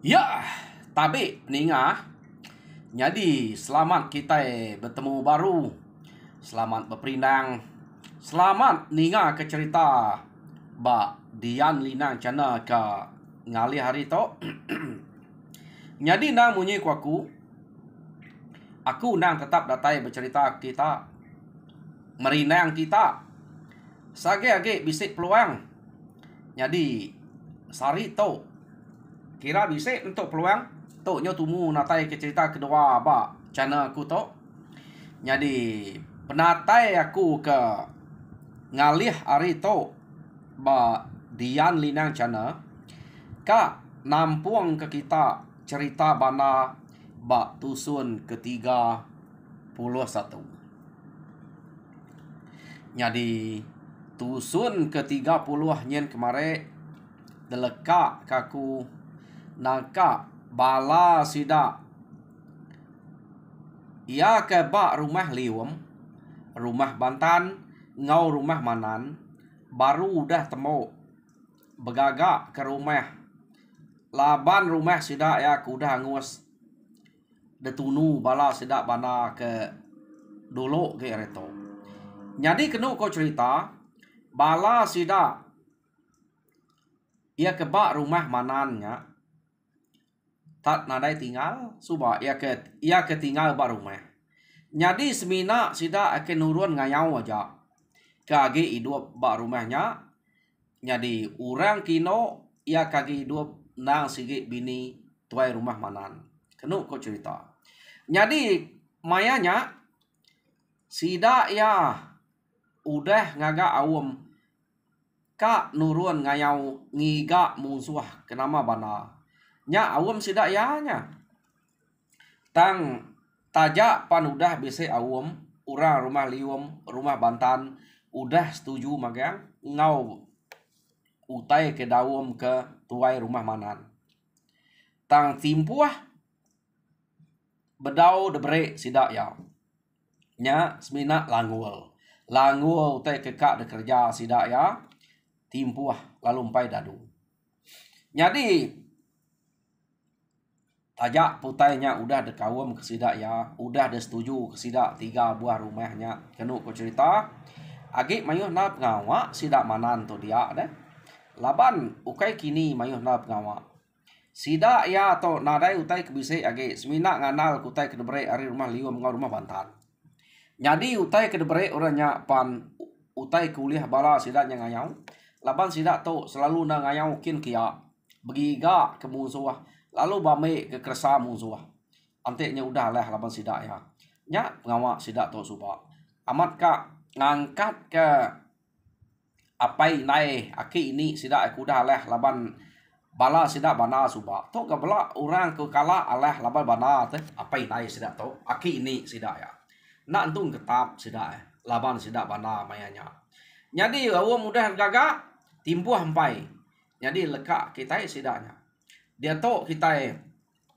Ya, tapi ninga. Jadi selamat kita bertemu baru. Selamat berperindang. Selamat ninga ke cerita ba Dian Linang cana ke ngali hari to. Jadi nang munyi ku aku nang tetap datai bercerita kita merinang kita. Sage-age bisik peluang. Jadi sari to kira bisik untuk peluang to nyo tumu natai ke cerita kedua ba channel aku to. Jadi penatai aku ke ngalih hari to ba Dian Linang channel ka nampung ke kita cerita bana ba tusun ke-31. Jadi tusun ke-30 nyen kemare deleka kaku nangka bala sida ia ke ba rumah liwem rumah Bantan ngau rumah Manan baru udah temu begagak ke rumah laban rumah sida ya kuda ngus detunu bala sida bana ke dulu ke reto. Jadi kenu ko cerita bala sida ia ke ba rumah Manannya tak nadai tinggal suba ia ke tinggal ba rumah. Jadi semina sida akan nurun ngayau aja kage hidup ba rumahnya. Jadi orang kino ia kage hidup nang sigi bini tuai rumah Manan kenu ko cerita. Jadi mayanya sida ya udah ngaga awam ka nurun ngayau ngiga musuh kenama bana nya awam sida ya nya tang taja pan udah bisa awam urang rumah liwem rumah Bantan udah setuju magang ngau utai ke dawam ke tuai rumah Manan tang timpuah bedau debre sida ya nya semina langul utai ke kak de kerja sida ya timpuah lalu empai dadu. Jadi tajak putainya udah dekawam ke sida ya udah de setuju ke sida 3 buah rumahnya kenu ko cerita agi mayuh nap ngawa sida Manan to dia deh laban ukai kini mayuh nap ngawa sida ya to nadai utai kebise agi semina nganal kutai kedebre ari rumah liwem ngau rumah Bantan. Jadi utai kedebre orangnya pan utai kuliah bala sida nya ngayau laban sida to selalu na ngayau kin kia begiga ke musuh lalu bame ke kersa musuh anteknya udah lah laban sida ya nya ngawa sida to suba amat ka ngangkat ke apai nai aki ini sida aku dah lah laban bala sida bana suba to ka bala orang ke kala alah laban bana teh apai nai sida to aki ini sida ya nak antung ketap sida laban sida bana mayanya. Jadi awam mudah gagak timpuh hampai. Jadi leka kita sidanya. Dia to kita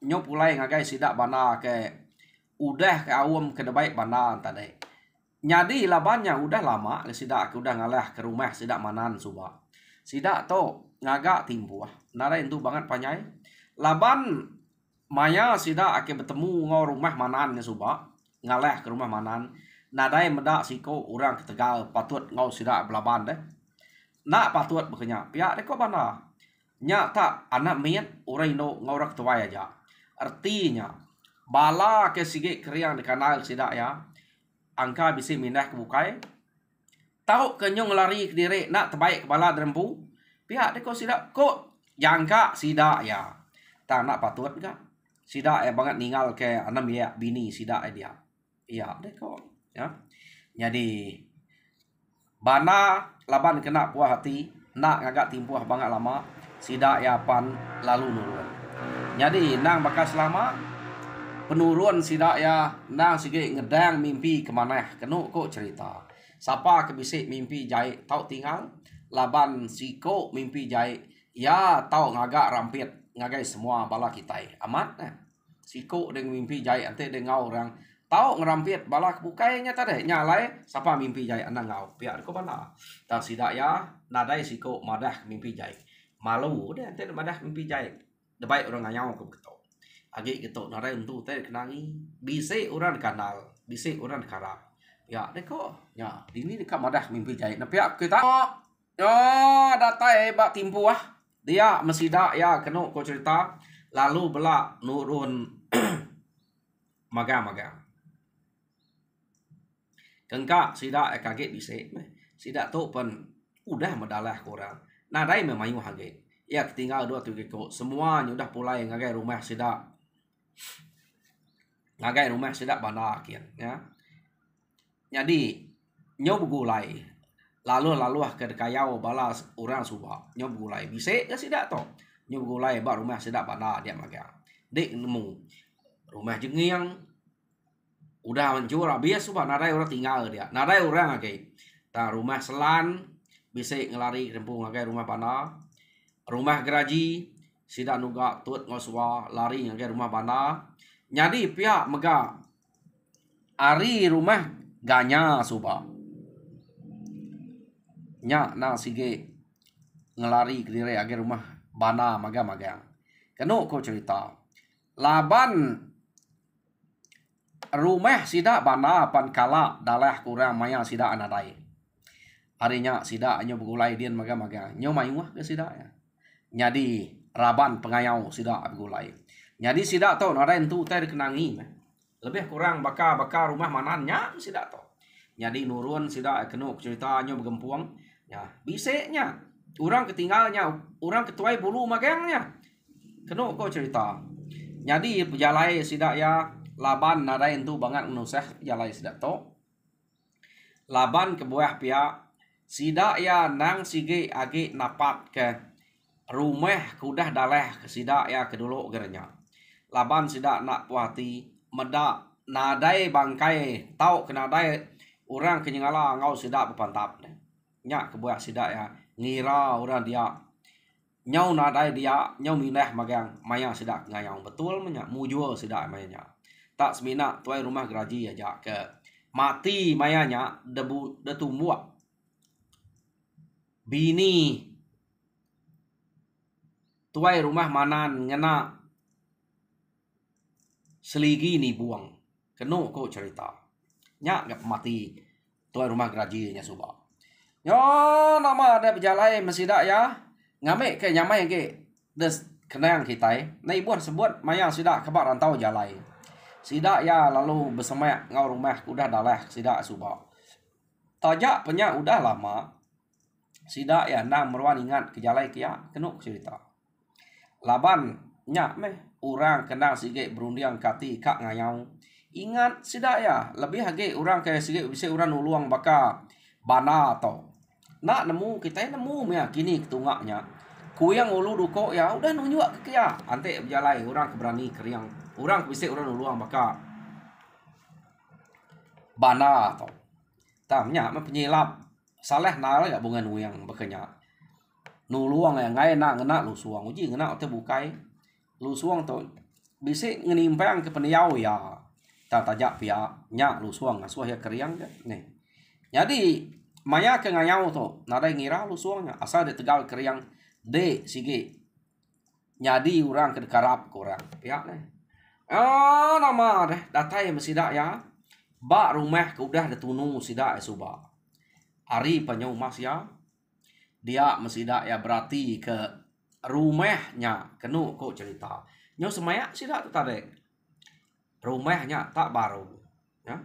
nyop ulai ngagai sida bana ke udah ke awam ke debai bana tadi. Jadi labannya udah lama sida aku udah ngalah ke rumah sida Manan suba. Sida to ngagak timpuh. Narai itu banget panyai. Laban maya sida ake bertemu ngau rumah Manan ke suba. Ngalah ke rumah Manan nadai medak siko orang ke Tegal patut ngau sida belaban deh nak patut bekenya pihak deko bana nya tak anak miet orang no ngaurak tuai aja artinya bala ke sige kriang de kanal sida ya angka bisi mindah ke bukai tau kenyong lari ke diri nak terbaik kepala derempu pihak deko sida kok jangka sida ya tak nak patut ga sida ya banget ninggal ke anam ya bini sida dia iya deko ya. Jadi bana laban kena puah hati nak ngagak timpuah banget lama sida ya pan lalu nurun. Jadi nang bakas lama penurun sida ya nang sige ngedang mimpi kemana kenu kok cerita siapa kebisik mimpi jai tau tinggal laban siko mimpi jai ya tau ngagak rampit ngagai semua bala kita amat siko dengan mimpi jai ante dengan orang tau ngerampit bala bukainya tadi nyalai siapa mimpi jai anang ngau pihak ko bala tang sida ya nadai siko madah mimpi jai malu deh ente madah mimpi jai debai orang ngayau ke ketok. Agi ketok narai untuk teh kenangi. Bise orang kanal, bise orang karap. Ya, deko. Ya, ini dekat madah mimpi jahit. Nah, pihak kita ya datai bak timpu dia mesti dak ya kena ko cerita lalu belak nurun maga-maga. Kengkak sida kaget bise. Sida tu pun udah medalah korang. Nah, dai memayu hage. Ya tinggal 2 3 kok. Semuanya udah mulai ngagai rumah sida. Ngagai rumah sida bana kian ya. Jadi nyob gulai. Lalu ke kayau balas orang subak. Nyob gulai bise ya sida to. Nyob gulai ba rumah sida bana dia maga. Dek nemu rumah jengiang udah hancur habis subak nadai orang tinggal dia. Nadai orang agai. Ta rumah selan bise ngelari rempung agai rumah bana. Rumah geraji sida nuga tut ngoswa lari agai rumah bana. Jadi pihak mega ari rumah ganya suba. Nya na sige ngelari ke dire agai rumah bana maga-maga. Keno ko cerita. Laban rumah sida bana pan kala dalah kurang maya sida anadai. Harinya sida nyo begulai dian maga-maga. Nyo mayuah ke sida ya. Jadi raban pengayau sida begulai. Jadi sida to narai tu teh kenangi. Lebih kurang baka rumah manannya sida to. Jadi nurun sida kena cerita nyo begempuang. Ya, biseknya orang ketinggalnya, orang ketuai bulu magangnya. Kena ko cerita. Jadi pejalai sida ya laban narai tu bangat menusah jalai sida to. Laban ke buah pihak sida ya nang sige agi napat ke rumah kudah dalah ke sida ya kedulu gernya. Laban sida nak puati meda nadai bangkai tau kenadai orang kenyangala ngau sida berpantap. Nya ke buah sida ya ngira orang dia nyau nadai dia nyau minah magang maya sida ngayang betul menya mujur sida mayanya. Tak semina tuai rumah geraji aja ke mati mayanya debu detumbuak. Bini tuai rumah manan ngena seligi ni buang. Keno ko cerita. Nya ngap mati tuai rumah geraji nya suba. Yo nama ada berjalai mesida ya. Ngame ke nyamai ke des kenang kita. Nai buat sebut maya sida kabar rantau jalai. Sida ya lalu bersama ngau rumah udah dalah sida suba. Tajak punya udah lama. Sida ya nang meruan ingat ke jalai kia keno cerita. Laban nyak meh orang kenal sige berundiang kati kak ngayau. Ingat sida ya lebih hage orang ke sige bisa orang nuluang baka bana atau nak nemu kita nemu ya kini ketungaknya. Kuyang ulu duko ya udah nunjuk ke kia. Ante berjalai orang keberani keriang. Orang bisa orang nuluang baka bana atau tamnya penyilap salah nala ya bunga nuyang bekenya. Nuluang yang ngai nak ngena lu suang uji ngena te bukai. Lu suang to bisa ngenimpang ke peniau ya. Ta tajak pia nya lu suang ngasuh ya keriang deh. Nih. Jadi maya ke ngayau to nadai ngira lu suangnya asal de tegal keriang de sige. Jadi orang ke karap kurang. Pihak nih. Oh nama deh datai mesida ya. Ba rumah ke udah detunu sida suba. Ari penyau mas ya. Dia mesida ya berarti ke rumahnya kenu kok cerita. Nyo semaya sida tu tadi. Rumahnya tak baru. Ya.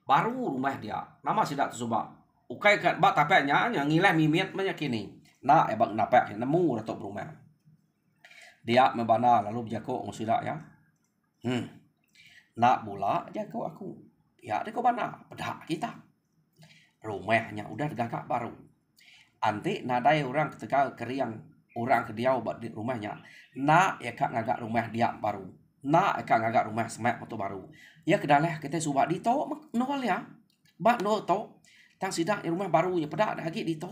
Baru rumah dia. Nama sida tu suba. Ukai kat ba tapenya nya ngileh mimit manya kini. Nak ya bak napek nemu datuk rumah. Dia membana lalu berjako ngusida ya. Nak bola jago aku. Ya dia kau bana pedak kita. Rumahnya udah gagak baru. Ante nadai orang ketika keriang orang ke dia buat di rumahnya. Nak ya kak ngagak rumah dia baru. Nak ya kak ngagak rumah semak motor baru. Ya kedalah kita subak di to nol ya. Bak nol to. Tang sidak rumah barunya pedak lagi di to.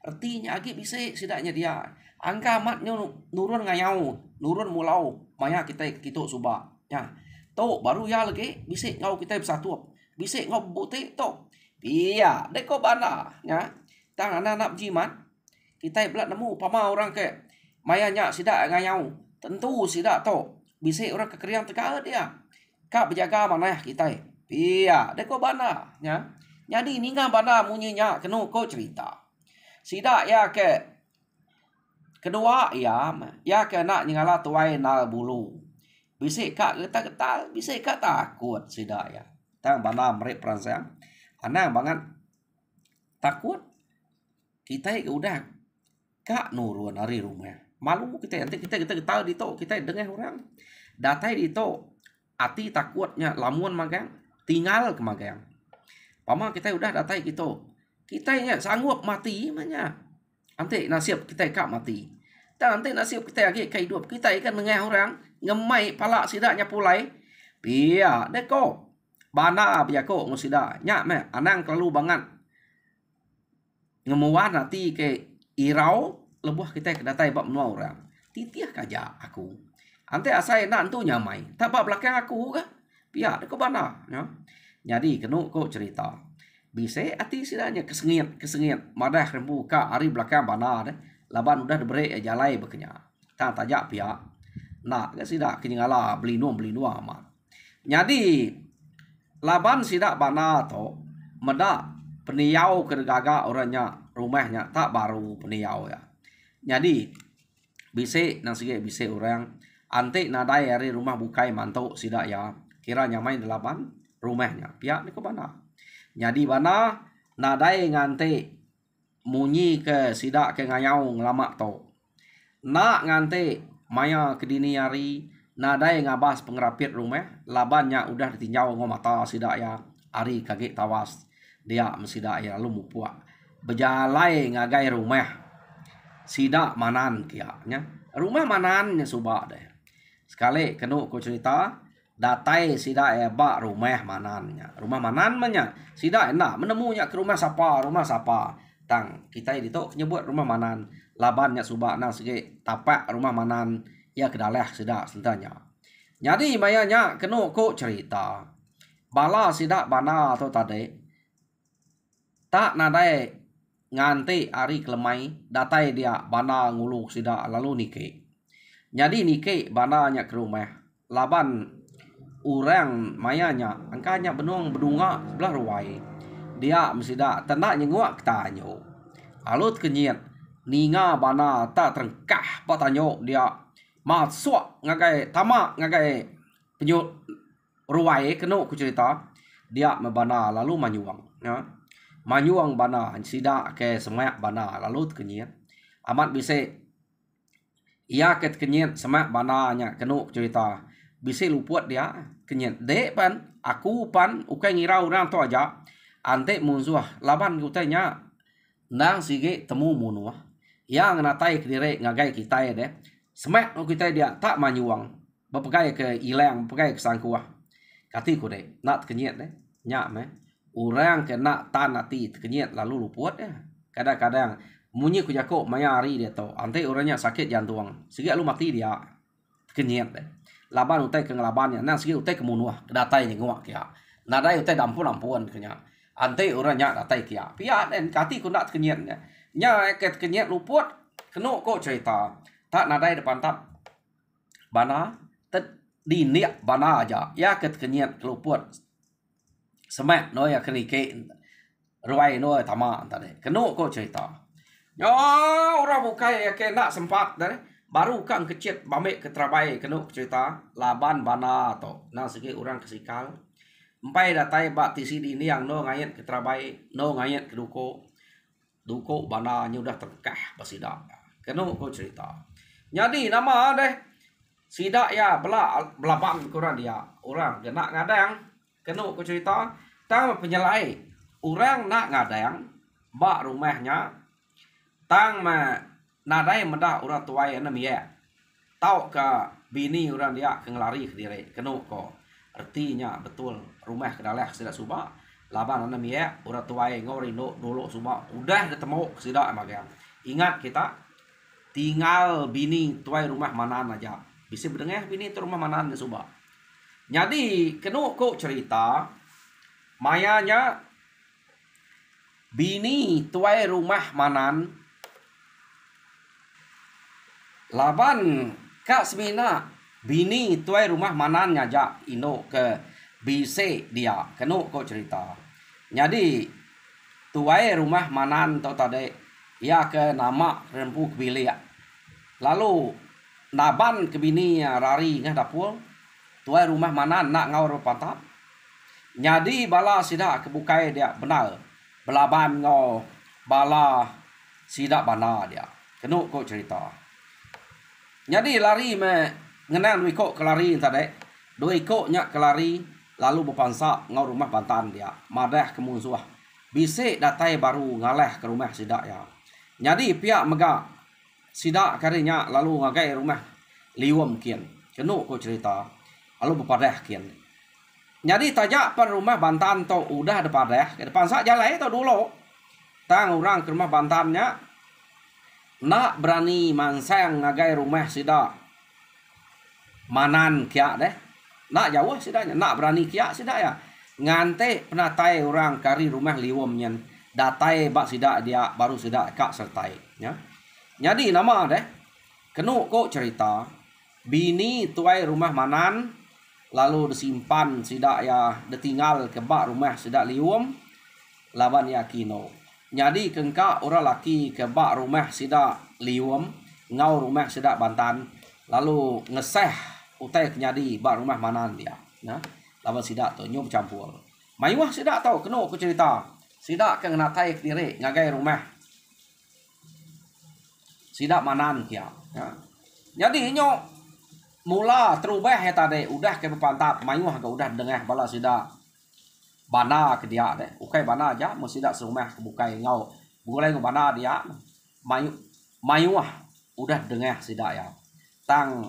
Artinya lagi bisa sidaknya dia. Angka matnya nurun ngayau, nurun mulau. Maya kita subak. Ya. To baru ya lagi bisa ngau kita bersatu. Bisa ngau butik to. Iya, deko bana ya. Tang anak-anak jimat kita belat nemu pama orang ke mayanya sida ngayau. Tentu sidak to. Bisik orang kekeriang tegak dia. Kak berjaga mana kita. Iya, deko bana nya. Jadi ninga bana munyinya kenu ko cerita. Sidak ya ke kedua ya ke nak nyingala tuai na bulu. Bisik kak getal-getal, bisik kak takut sidak ya. Tang bana merek peransang. Anang banget takut kita udah kak nurun dari rumah. Malu kita nanti kita tahu di to kita dengar orang datai di to ati takutnya lamun magang tinggal ke magang pama kita udah datai kita nya sanggup mati manya nanti nasib kita kak mati dan nanti nasib kita lagi hidup kita ikan dengar orang ngemai pala sidaknya pulai pia deko bana biako ngusida nya me anang terlalu banget ngemuan nanti ke irau lebuh kita ke datai bab menua orang titiah kaja aku ante asai nak tu nyamai tak bab belakang aku ke pihak deko bana ya jadi kenu ko cerita bisa ati sidanya kesengit madah rembu ka ari belakang bana de laban udah diberi jalai bekenya ta tajak pihak nak ke sidak kenyala beli nuang amat jadi laban sidak bana to meda peniau kegaga orangnya rumahnya tak baru peniau ya. Jadi bisik nang sige bisik orang ante nadai hari rumah bukai mantuk sidak ya kiranya main delapan rumahnya pihak ni ke bana. Jadi bana nadai ngante munyi ke sidak ke ngayau ngelama to. Nak ngante maya kedini hari nadai ngabas pengerapit rumah labannya udah ditinjau ngomata sidak ya hari kaget tawas dia mesidak ya lalu mupuak berjalai ngagai rumah sidak manan kiaknya rumah manannya subak deh sekali kenu ku cerita datai sidak ya bak rumah manan menya sidak enak menemunya ke rumah siapa tang kita itu nyebut rumah manan labannya subak nang segi tapak rumah manan ya kedaleh sidak sentanya jadi mayanya kenu ku cerita bala sidak bana atau tadi tak nadai nganti ari kelemai datai dia bana ngulu sida lalu nike jadi nike bana nya ke rumah laban orang mayanya angkanya benuang bedunga sebelah ruai dia mesida tenak nyengua ketanyo alut kenyit ninga bana tak terengkah patanyo dia masuk ngagai tamak ngagai penyut ruai kenu ku cerita dia mebana lalu manyuang ya manyuang bana sida ke semak bana lalu kenyit amat bisa ia ke kenyit semak bana nya kenu cerita bisa luput dia kenyit dek pan aku pan ukai ngira orang tu aja ante munzuah laban kutanya nang sige temu munua yang natai kedire ngagai kita ya deh semak kita dia tak manyuang berpegai ke ilang berpegai ke sangkuah katiku deh nak kenyit deh nyak me orang kena tanati kenyit lalu luput ya kadang-kadang munyi ku jako maya hari dia to ante orangnya sakit jantung sigi lu mati dia kenyit deh laban utai ke ngelabannya nang sigi utai ke munua kedatai ni nguak ya nadai utai dampun kenya ante orangnya datai kia pia dan kati ku nak kenyit nya ke kenyit luput kenu ko cerita tak nadai depan tap bana diniak bana aja ya ke kenyit luput semak no ya kenike ruai no tama tadi kenu ko cerita ya orang bukai ya kena sempat dari baru kan kecil bamik ke terabai kenu cerita laban bana to nang segi orang kesikal empai datai bak tisi ini yang no ngayat ke terabai no ngayat ke duko bana nya udah terkah basidak kenu ko cerita jadi nama deh sidak ya belabang kurang dia orang kena ngadang kenu ku cerita tang penyelai orang nak ngadang bak rumahnya tang ma nadai mendak orang tuai ana mie tau ka bini orang dia kengelari ke dire kenu ko artinya betul rumah kedaleh sida suba laban ana mie orang tuai ngori no dulu suba udah ketemu sida magang ingat kita tinggal bini tuai rumah manan aja bisa berdengah bini tu rumah manan suba jadi kenu ko cerita mayanya bini tuai rumah manan laban Kak semina bini tuai rumah manan ngajak ino ke bise dia kenu ko cerita. Jadi tuai rumah manan to tade ya ke nama rempu kebilik. Lalu naban ke bini rari ngah dapur tuai rumah manan nak ngau patap. Jadi bala sida kebukai dia benar. Belaban ngau bala sida bana dia. Kenu ko cerita. Jadi lari me ngenan wiko kelari tadi. Dua iko nyak kelari lalu berpansa ngau rumah bantan dia. Madah ke musuh. Bisik datai baru ngaleh ke rumah sidak ya. Jadi pihak mega sidak karinya lalu ngagai rumah liwam kian. Kenu ko cerita. Lalu berpadah kian. Jadi tajak per rumah bantan to udah depadah. Ke depan sak jalan itu dulu. Tang orang ke rumah bantannya nak berani mansang ngagai rumah sida manan kia deh. Nak jauh sidanya, nak berani kia sida ya. Ngante penatai orang kari rumah liwam nyen. Datai bak sida dia baru sida kak sertai. Ya. Jadi nama deh. Kenu kok cerita. Bini tuai rumah manan. Lalu disimpan sida ya. Ditinggal ke bak rumah sida liwam. Laban ya kino. Jadi kengka orang laki ke bak rumah sida liwam, ngau rumah sida bantan, lalu ngeseh utai kenyadi bak rumah manan dia. Nah, lawan sida tu nyob campur. Mayuah sida tahu kena aku cerita. Sida ke ngatai kediri ngagai rumah sida manan kia. Ya. Jadi nyo mula terubah ya tadi udah ke pantap mayuah ke udah dengah bala sida bana ke dia deh. Ukai bana aja mesti dak serumah ke bukai ngau. Bukai ngau bana dia. Mayu udah dengah sida ya. Tang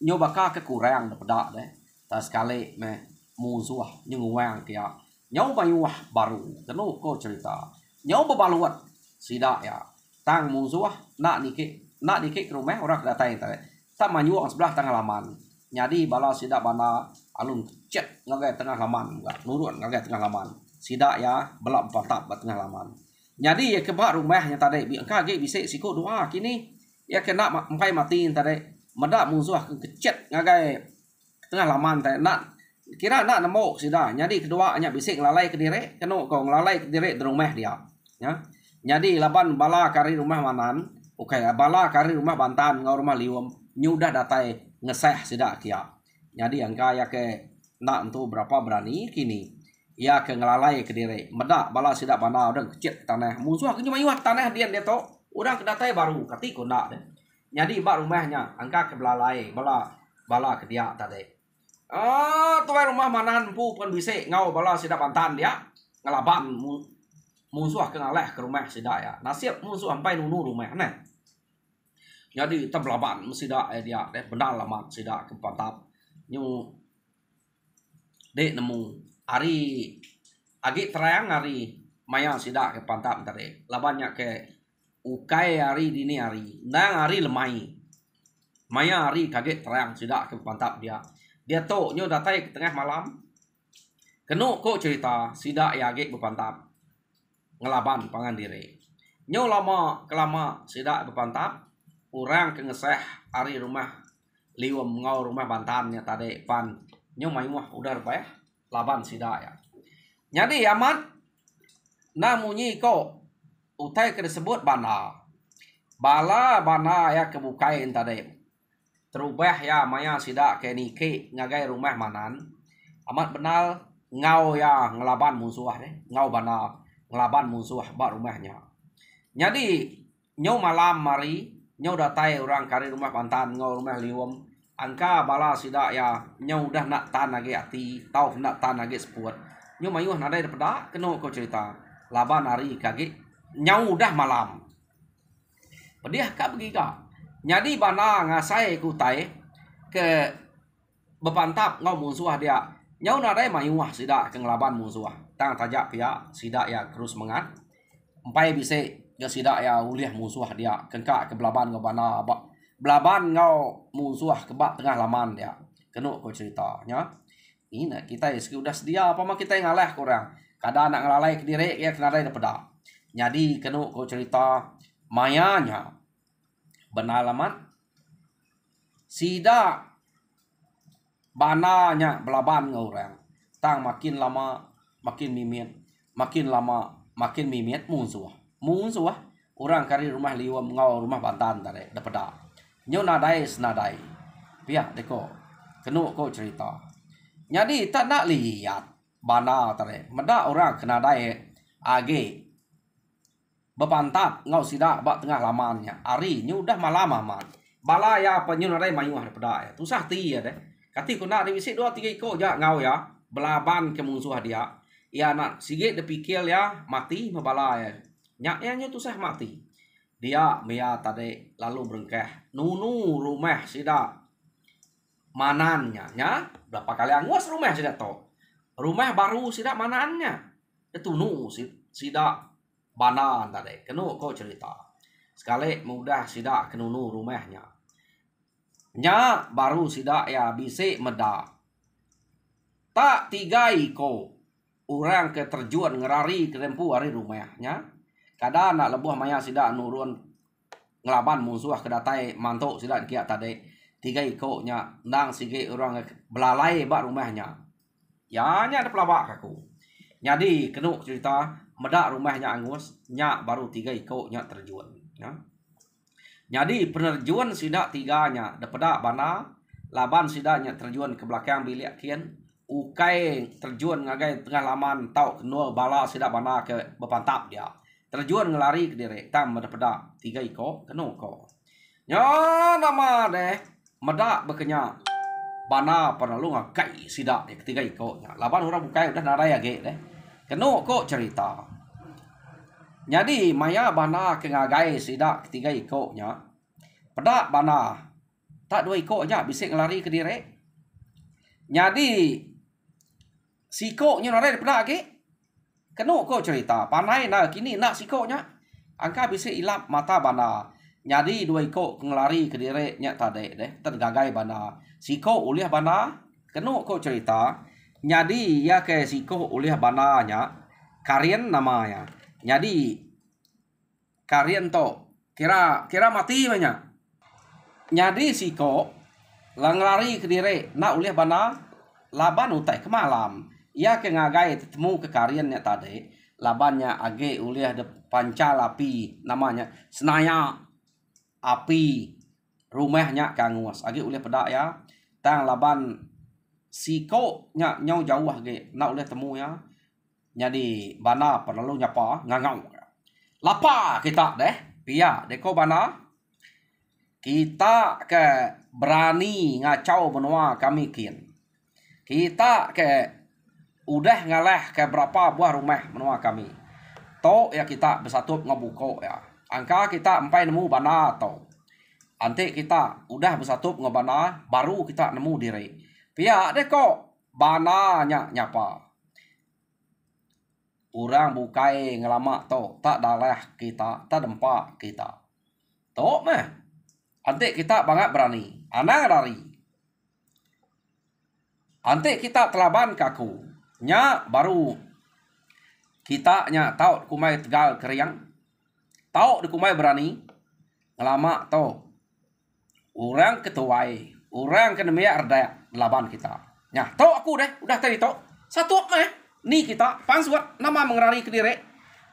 nyobaka kekurang depada deh. Tas sekali me musuh nyunguang dia. Nyau mayu baru. Kenu ko cerita. Nyau bebaluat sida ya. Tang musuh nak nikik ke rumah orang datai tadi. Tak mayu sebelah tengah halaman. Jadi bala sida bana alun cet ngagai tengah laman enggak nurun ngagai tengah laman sida ya belak patap tengah laman. Jadi ya ke bak rumahnya tadi bi engka ge bisik siku doa kini ya kena empai mati tadi medak musuh kecet ngagai tengah laman tadi nak kira nak nemu sida. Jadi kedua nya bisik lalai ke diri kena ko lalai ke diri di rumah dia ya. Jadi laban bala kari rumah manan okay bala kari rumah bantan ngau rumah liwam nyudah datai ngeseh sida kia. Jadi angka ya ke nak untuk berapa berani kini ya ke ngelalai ke diri medak bala sidak bana udah kecil tanah musuh ke mayuah tanah dia to udah kedatai baru kati ko nak deh. Jadi bak rumahnya angka ke belalai bala ke dia tadi. Tuai rumah manan pu pun bisik ngau bala sidak bantan dia ngelaban musuh ke ngaleh ke rumah sidak ya. Nasib musuh sampai nunu rumah nah. Jadi tebelaban sidak dia deh benar lama sidak ke pantap nyu dek nemu hari agi terang hari maya sida ke pantap tadi labannya ke ukai hari dini hari nang hari lemai maya hari kaget terang sida ke pantap dia to nyu datai ke tengah malam kenu ko cerita sida ya agi berpantap ngelaban pangan diri nyu lama kelama sida berpantap orang ke ngeseh hari rumah liwam ngau rumah bantannya tadi pan nyo mayuah udah apa ya laban sida ya. Jadi amat namunyi ko utai ke disebut bana ya kebukain tadi terubah ya maya sida ke niki ngagai rumah manan amat benal ngau ya ngelaban musuh deh ngau bana ngelaban musuh bak rumahnya. Jadi nyo malam mari nyo datai orang kari rumah bantan ngau rumah liwam angka bala sida ya nyau dah nak tan lagi ati tau nak tan lagi seput nyu mayuh nadai daripada keno ko cerita laban hari kagi nyau dah malam pediah ka begi ka. Jadi bana ngasai kutai ke bepantap ngau musuh dia nyau nadai mayuh sida ke ngelaban musuh tang tajak pia sida ya terus mengat empai bise ya sida ya uliah musuh dia kengka ke belaban ngau bana belaban ngau musuh kebak tengah laman dia kenu ko ceritanya ini kita sudah sedia apa mah kita ngalah kurang kadang nak ngelalai ke diri ya kena ada peda. Jadi kenu ko cerita mayanya benar laman Sida bananya belaban orang. Tang makin lama makin mimit. Makin lama makin mimit musuh. Musuh orang kari rumah liwam ngau rumah bantan tadi dapat dah. Nyo nadai senadai. Pihak deko. Kenu ko cerita. Jadi tak nak lihat bana tadi. Meda orang kena dai age bepantat ngau sida bak tengah lamannya. Ari nyu dah malam aman. Bala ya penyu nadai mayu dapat ya. Tusah ti ya deh. Kati kuna di visit 2-3 ikut ja ngau ya. Belaban ke musuh dia. Ya nak sigit de pikir ya mati mabala ya. Nyaknya nyu tusah mati. Dia mea tadi lalu berengkeh. Nunu rumah sida manannya nya. Berapa kali angus rumah sida to. Rumah baru sida manannya. Itu nu sida banan tadi. Kenu kau cerita. Sekali mudah sida kenunu rumahnya. Nya baru sida ya bisik meda. Tak 3 iko orang ke terjun ngerari ke rempu hari rumahnya. Kada nak lebuh maya sida nurun ngelaban musuh kedatai mantuk sida kia tadi 3 iko nya nang sige orang belalai bak rumahnya. Ya nya ada pelabak aku. Jadi kenu cerita meda rumahnya angus nya baru 3 iko nya terjun ya. Jadi penerjun sida 3-nya dapeda bana laban sida nya terjun ke belakang bilik kian. Ukai terjun ngagai tengah laman tau kenua bala sida bana ke bepantap dia. Terjun ngelari ke diri tam dapeda 3 iko kenu ko. Nya nama deh meda bekenya bana penalu ngagai sida ke 3 iko nya. Laban orang bukai udah narai age deh. Kenu ko cerita. Jadi maya bana ke ngagai sida ketiga ikoknya. Pada bana tak 2 ikok aja bisa ngelari ke diri. Jadi sikoknya nare pada ke. Kenu ko cerita. Panai na kini nak sikoknya. Angka bisa ilap mata bana. Jadi 2 ikok ngelari ke diri nya tadi deh. Tergagai bana. Sikok uliah bana. Kenu ko cerita. Jadi ya ke sikok uliah bananya. Karian namanya. Jadi karian to kira mati banyak. Jadi siko langlari ke diri nak uliah bana laban utai ke malam. Ia ke ngagai ketemu ke kariannya tadi. Labannya age uliah de pancal api namanya senaya api rumahnya kangus. Age uliah pedak ya. Tang laban siko nya nyau jauh age nak uliah temu ya. Jadi bana perlu nyapa ngangau. Lapa kita deh. Pia deko bana. Kita ke berani ngacau benua kami kin. Kita ke udah ngalah ke berapa buah rumah benua kami. To ya kita bersatu ngebuko ya. Angka kita empai nemu bana to. Ante kita udah bersatu ngebana baru kita nemu diri. Pia deko bana nyapa. Orang bukai ngelama to tak dalah kita tak dempak kita to meh ante kita banget berani anang lari ante kita telaban kaku nya baru kita nya tau kumai tegal keriang tau di kumai berani ngelama to orang ketuai orang kena miak reda laban kita nya tau aku deh udah tadi to satu meh. Ni kita pansuat nama mengerari ke diri.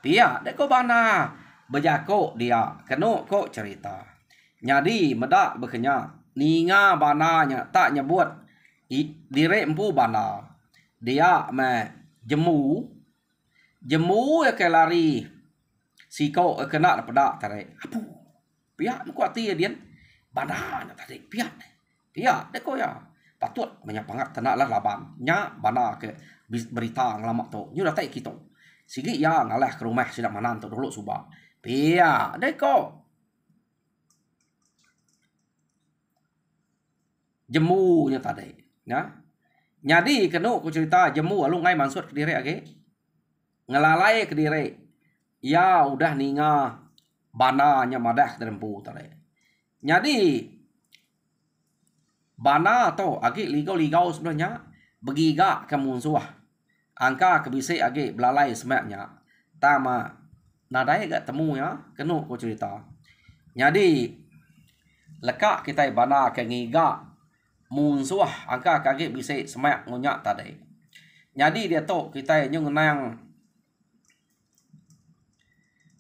Pia deko bana bejako dia kenu ko cerita. Jadi meda bekenya ninga bananya tak nyebut diri empu bana. Dia me jemu ya ke lari siko kena peda tare. Apu. Pia ku ati dia bana tadi pia. Pia deko ya. Patut menyapangat tenalah laban. Nya bana ke berita ngelamak tu. Nyu datai kita. Sigi ya ngalah ke rumah sidak manan tu dulu subah. Pia deko. Jemu nya tadi. Ya. Jadi kenu ku cerita jemu alung ngai maksud ke diri age. Ngelalai ke diri. Ya udah ninga bana nya madah terempu tadi. Jadi bana to age ligau sebenarnya begiga ke musuh. Angka kebisik age belalai semaknya. Tama nadai gak temu ya. Kenu ko cerita. Jadi lekak kita bana ke ngiga munsuah angka kage bisa semak ngunyak tadi. Jadi dia tu kita nyung nang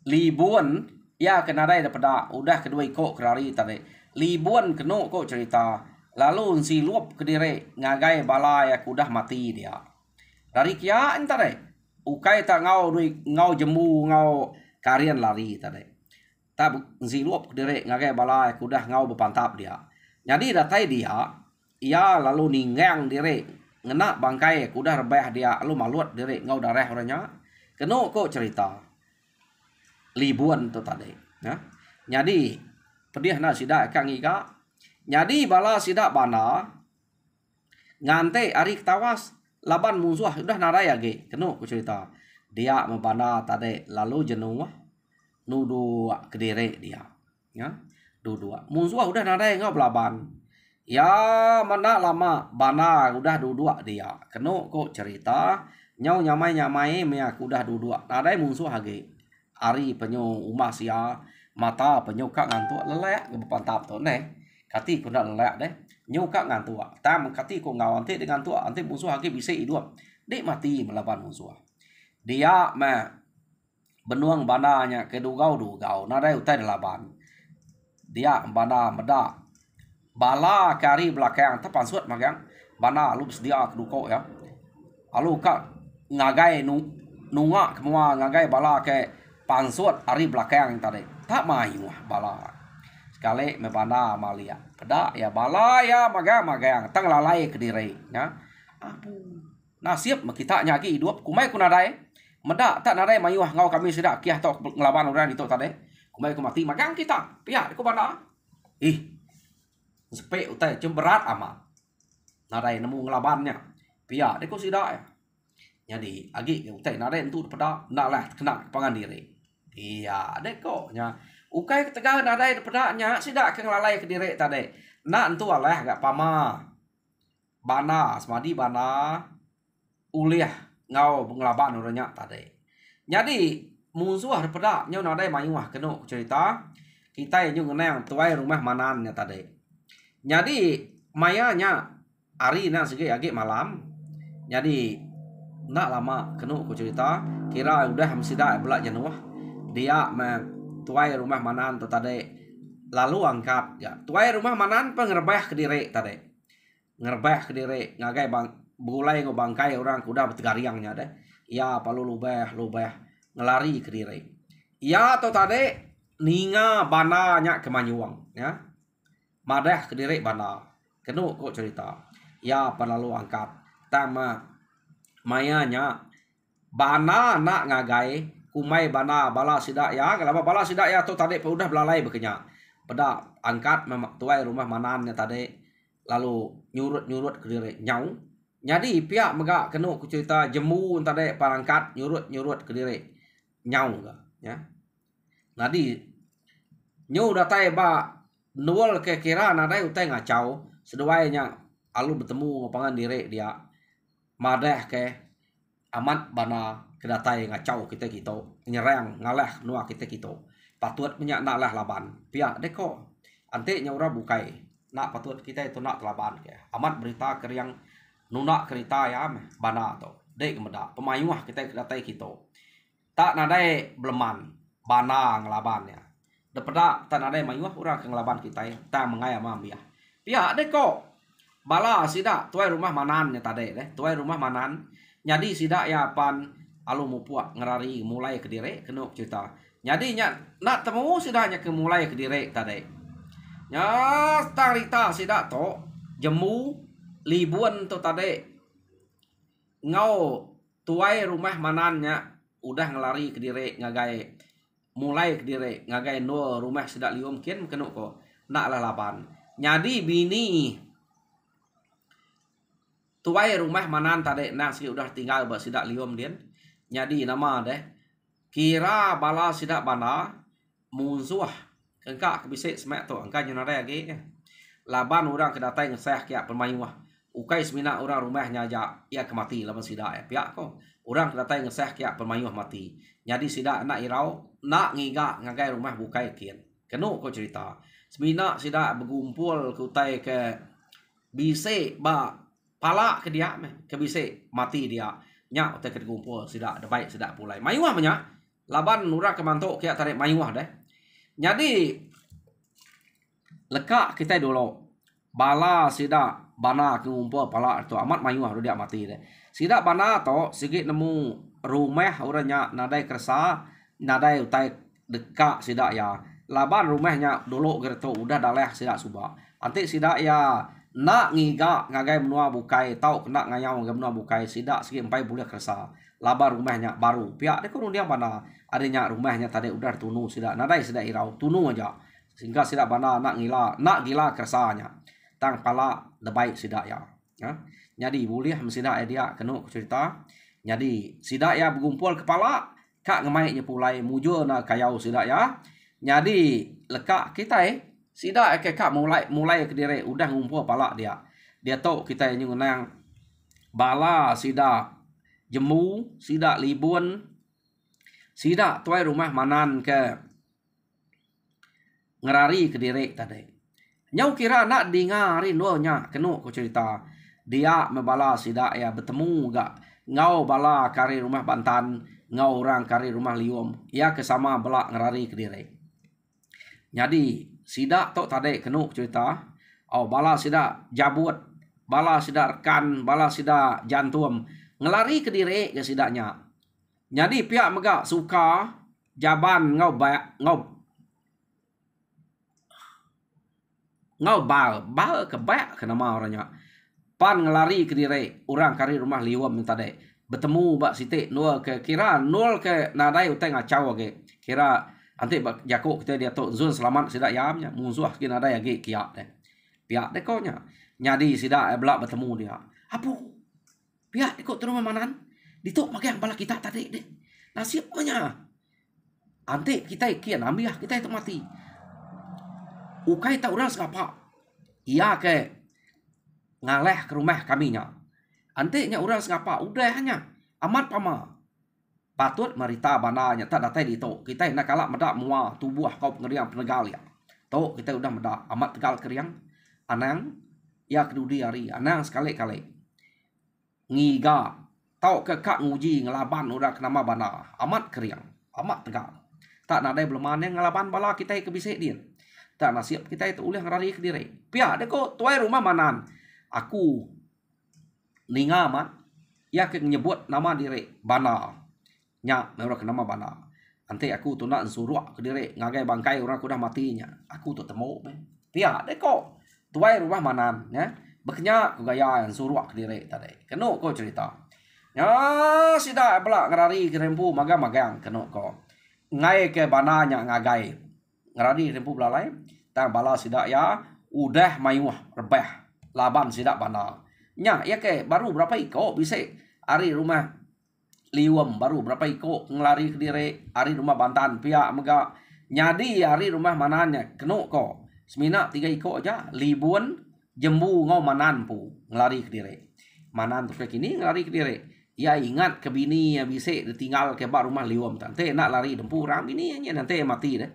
libuan ya kena dai daripada udah kedua ikut kerari tadi. Libuan kena kok cerita. Lalu si luap ke diri ngagai bala ya kudah mati dia. Dari kia entare. Ukai tak ngau jembu ngau karian lari tadi. Tak si luap ke diri ngagai bala ya kudah ngau berpantap dia. Jadi datai dia ia lalu ninggang diri ngena bangkai kudah rebah dia lalu maluat diri ngau darah orangnya. Kena kok cerita. Libuan tu tadi. Ya. Jadi pedih na sidak kang ika. Jadi bala sidak bana ngante ari tawas laban musuh udah naraya ge. Kena ku cerita. Dia membana tadi lalu jenuh nudu kediri dia. Ya. Dua. Musuh udah naraya ngau belaban. Ya mana lama bana udah dua dia. Kena ku cerita nyau nyamai mea udah dua. Nadai musuh hage. Ari penyo umah sia mata penyo kak ngantuk lelek berpantap tu ne kati ku nak lelek deh nyo kak ngantuk tam kati ku ngau ante dengan tu ante musuh hake bisa hidup dek mati melawan musuh dia me benuang bananya ke dugau nadai utai delaban dia bana meda bala kari belakang tapan suat magang bana lu dia keduko ya alu kak ngagai nunga kemua ngagai bala ke pansut ari belakang tadi tak mayu bala sekali mebana malia peda ya bala ya magang tang lalai ke diri ya apu nasib kita nyaki hidup kumai kunadai meda tak nadai mayu ngau kami sudah kiah tok ngelawan orang itu tadi kumai ku mati magang kita pihak ku bana sepe utai berat amat nadai nemu ngelawannya pihak deku sidak ya jadi agi utai nadai entu peda nak lah kena pangan diri. Iya, deko nya. Ukai ketegah nadai daripada nya sidak ke ngelalai ke diri tadi. Nak entu alah gak pama. Bana, semadi bana uliah ngau ngelaban orangnya tadi. Jadi musuh daripada nya nadai mayuah kena cerita kita yang ngenang tuai rumah manannya tadi. Jadi mayanya hari na segi agi malam. Jadi nak lama kena ku cerita kira udah hamsida belak jenuh. Dia tuai rumah manan tu tadi lalu angkat ya tuai rumah manan pengerbah ke diri tadi ngerbah ke diri ngagai bang bulai ngo bangkai orang kuda bertegariangnya deh ya palu lubah ngelari ke diri ya tu tadi ninga bananya kemanyuang ya madah ke diri bana kenu kok cerita ya palalu angkat tama mayanya bana nak ngagai kumai bana bala sidak ya kalau bala sidak ya tu tadi udah belalai bekenya pada angkat tuai rumah manannya tadi lalu nyurut ke diri nyau jadi pihak megak kena ku cerita jemu tadi parangkat nyurut ke diri nyau ya jadi nyu datai ba nual ke kira nadai utai ngacau seduainya alu bertemu ngapangan diri dia madah ke amat bana kedatai ngacau kita nyerang ngalah nuak kita patut punya nak lah laban pihak deko ante nyaura bukai nak patut kita itu nak laban ke amat berita keriang nunak kerita ya bana to dek meda pemayuah kita kedatai kita tak nadai beleman bana ngelaban ya daripada tak nadai mayuah orang ke ngelaban kita tak mengai ambiah pihak deko bala sidak tuai rumah manannya tadi tuai rumah manan jadi sidak ya pan alu mupuak ngerari mulai ke diri kena cerita jadi nya nak temu sidaknya ke mulai ke diri tadi nya tarita sidak to jemu libuan tu tadi ngau tuai rumah manannya udah ngelari ke diri ngagai mulai ke diri ngagai no rumah sidak lium kin kena ko nak lalaban jadi bini tuai rumah manan tadi nak si udah tinggal ba sidak lium dia jadi nama deh kira bala sidak bana musuh engkak bisa semak tu engkak nyunare lagi laban orang kedatai ngeseh kia permayuah ukai semina orang rumahnya aja ia kemati laban sidak ya pihak ko orang kedatai ngeseh kia permayuah mati jadi sidak nak irau nak ngiga ngagai rumah bukai kian kenu ko cerita semina sida bergumpul kutai ke bise ba pala ke dia ke bise mati dia nya utai ke gumpul sida de baik sida pulai mayuah banyak laban nura ke mantok kia tarik mayuah deh jadi lekak kita dulu bala sida bana ke gumpul pala tu amat mayuah dia mati deh sida bana to sigit nemu rumah orangnya nadai kersa nadai utai dekat sida ya laban rumahnya dulu gerto udah daleh sida subak anti sida ya nak ngiga ngagai menua bukai tau kena ngayau ngagai menua bukai sida segi empai boleh kersa laban rumahnya baru pihak dia kurang dia mana adanya rumahnya tadi udah tunu sida nadai sida irau tunu aja sehingga sida bana nak gila kersanya tang pala debai sida ya jadi boleh sida dia kena cerita jadi sida ya bergumpul kepala kak ngemai pulai mujur na kayau sida ya jadi lekak kita sida ke kak mulai ke diri udah ngumpul pala dia tahu kita yang nang bala sida jemu sida libun sida tuai rumah manan ke ngerari ke diri tadi nyau kira nak dengarin doanya kena ko cerita dia membala sida ya bertemu gak ngau bala kari rumah Bantan ngau orang kari rumah Lium ya kesama belak ngerari ke diri jadi sida tok tadi kena cerita bala sida jabut bala sida rekan bala sida jantum ngelari ke diri ke sidanya jadi pihak megak suka jaban ngau bal ke baik ke nama orangnya pan ngelari ke diri orang kari rumah Lium minta dek bertemu bak sitik nol ke kira nol ke nadai utai ngacau ke kira nanti jakuk kita dia tok zon selamat sida yamnya musuh kena ada lagi kiak deh pihak deh kau nya jadi sida belak bertemu dia apa pihak ikut terus manan ditok pakai yang bala kita tadi deh nasibnya nanti kita kian ambil kita itu mati ukai tak urang ngapa iya ke ngaleh ke rumah kami nya nanti nya urang ngapa udah hanya amat pama patut marita bananya tak datai di to kita nak kalak medak mua tubuh kau ngeriang penegal ya to kita udah medak amat tegal keriang anang ya kedudi hari anang sekali-kali ngiga tau ke kak nguji ngelaban udah kenama bana amat keriang amat tegal tak nadai belum mana ngelaban bala kita ke bisik dia tak nasib kita itu ulih ngerari ke diri pia deko tuai rumah manan aku ninga mat ya ke nyebut nama diri bana nya mereka kenama bana nanti aku tu nak suruh ke diri ngagai bangkai orang aku dah matinya aku tu temu pihak deko tuai rumah manan ya beknya ku gaya yang suruh ke diri tadi keno ko cerita ya sida belak ngerari ke rempu magang keno ko ngai ke bananya ngagai ngerari rempu belalai tang bala sida ya udah mayuh rebah laban sida bana nya ya ke baru berapa iko bisa hari rumah Lium baru berapa ikut ngelari ke diri hari rumah Bantan pihak mega nyadi hari rumah mananya kena ko semina 3 ikut aja libun jembu ngau manan pu ngelari ke diri manan tu kini ngelari ke diri ya ingat ke bini ya bisa ditinggal ke bak rumah Lium tante nak lari dempu orang bini nya nanti mati deh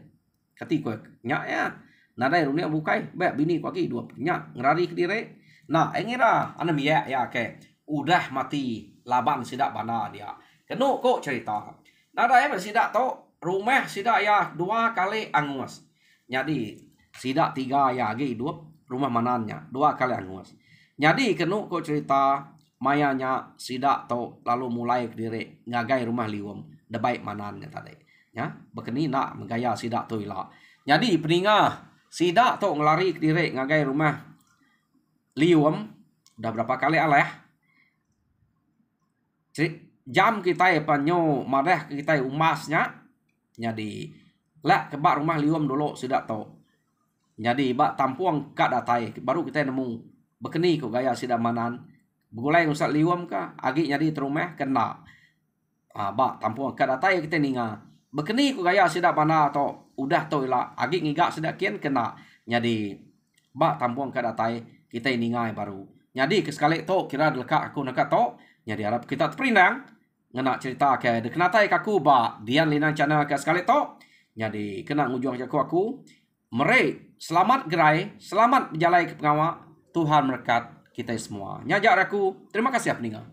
ketika nyak ya nadai runia bukai baik bini ko lagi dua nyak ngelari ke diri nah engira ana miya ya ke udah mati laban sidak bana dia kena kok cerita nada ya sidak to rumah sidak ya 2 kali angus jadi sidak 3 ya lagi 2 rumah manannya 2 kali angus jadi kena kok cerita mayanya sidak to lalu mulai ke diri ngagai rumah Lium de baik manannya tadi ya bekeni nak menggaya sidak to ila jadi peningah sidak to ngelari ke diri ngagai rumah Lium udah berapa kali aleh jam kita panyo marah kita umasnya jadi lah ke bak rumah Lium dulu sudah tahu jadi bak tampuang kat datai baru kita nemu bekeni ko gaya sida manan begulai usat Lium ka agi jadi terumah kena bak tampuang kat datai kita ninga bekeni ko gaya sida mana to udah to ila agi ngiga sida kian kena jadi bak tampuang kat datai kita ninga baru jadi kesekali to kira deleka aku nak to jadi harap kita terperinang ngena cerita ke de kenatai kaku ba dian linang channel ke sekali to jadi kena ngujung aku Mari, selamat gerai, selamat berjalan ke pengawak. Tuhan berkat kita semua. Nyajak aku. Terima kasih pendengar.